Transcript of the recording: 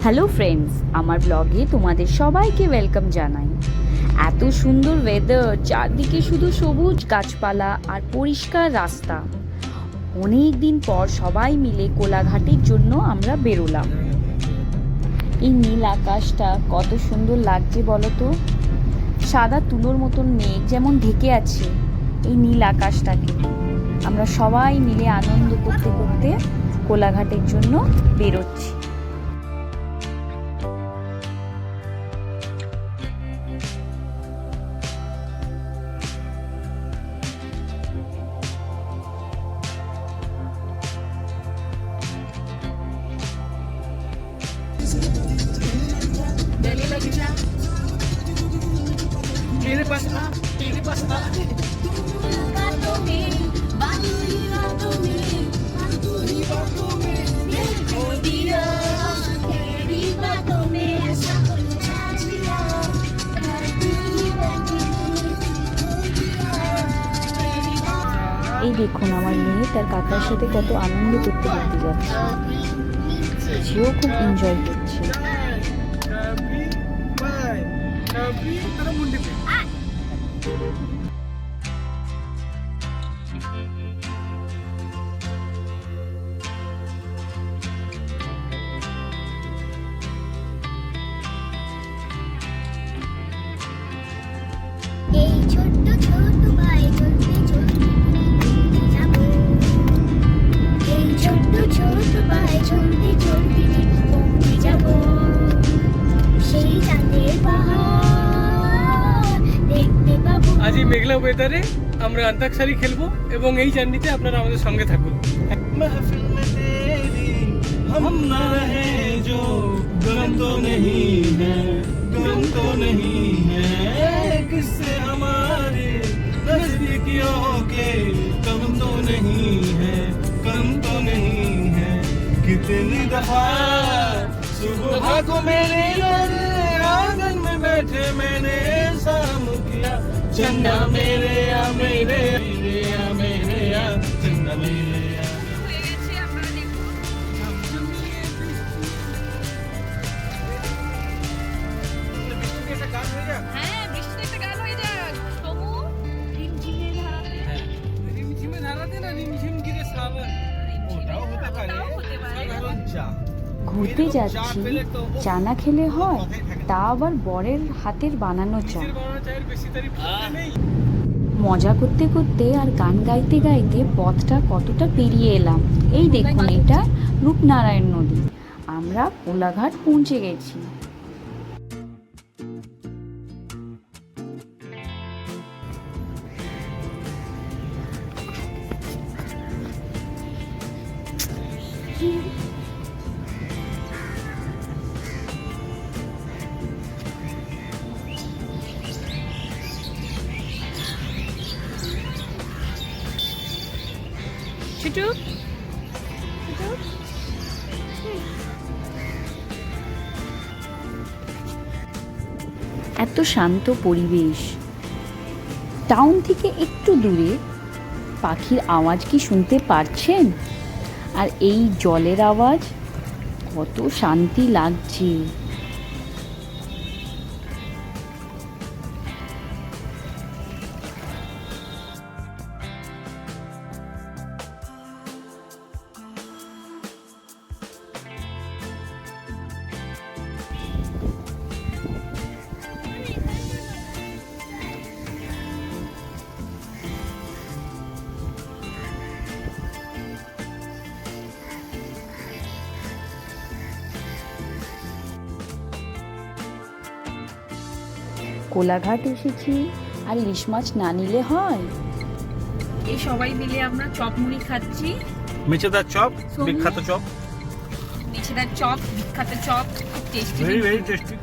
Hello friends, আমার ব্লগে তোমাদের সবাইকে ওয়েলকাম জানাই। এত সুন্দর ওয়েদার, চারদিকে শুধু সবুজ গাছপালা আর পরিষ্কার রাস্তা। অনেক দিন পর সবাই মিলে কোলাঘাটের জন্য আমরা বেরোলাম। এই নীল আকাশটা কত সুন্দর লাগছে বলো তো। সাদা তুলোর মতন মেঘ যেমন ঢেকে আছে এই নীল আকাশটাকে। আমরা সবাই মিলে আনন্দ করতে করতে কোলাঘাটের জন্য বেরোচ্ছি। এই দেখুন আমার মেয়ে তার কাকার সাথে কত আনন্দ করতে করতে যাচ্ছে। সেও খুব এনজয় করছে। এই ছোট্ট ছোট্ট পায়ে চলতে চলতে পৌঁছে যাব। এই ছোট্ট ছোট্ট পায়ে চলতে চলতে পৌঁছে যাব সেই চাঁদের পাহাড় দেখতে পাবো। আজ এই মেঘলা ওয়েদারে আমরা অন্তাক্ষরী খেলবো এবং এই জার্নিতে আপনারা আমাদের সঙ্গে থাকুন। महफिल में तेरी हम ना रहे जो गम तो नहीं है, गम तो नहीं है, किससे हमारे नजदीकियों के कम तो नहीं है, कम तो नहीं है। कितनी दफा सुबह को मेरे आंगन में बैठे मैंने साम किया, चन्ना मेरे या मेरे या मेरे या चन्ना मेरे या। হ্যাঁ, বৃষ্টিতে একটা গান হয়ে যাক। তবু রিমঝিমের ধারাতে না রিমঝিম গিরে শ্রাবণ, ওটাও হতে পারে। ঘুরতে যাচ্ছি, চা না খেলে হয়? তা আবার বরের হাতের বানানো চা। মজা করতে করতে আর গান গাইতে গাইতে পথটা কতটা পেরিয়ে এলাম। এই দেখুন, এটা রূপনারায়ণ নদী। আমরা কোলাঘাট পৌঁছে গেছি। ছুটু এত শান্ত পরিবেশ। টাউন থেকে একটু দূরে পাখির আওয়াজ কি শুনতে পারছেন? আর এই জলের আওয়াজ, কত শান্তি লাগছে। কোলাঘাট এসেছি, আর ইলিশ মাছ না নিলে হয়? এই সবাই মিলে আমরা চপ মুড়ি খাচ্ছি। মেচেদার চপ, বিখ্যাত চপ, মেছেদার চপ, বিখ্যাত চপ, খুব টেস্টি। Very very tasty.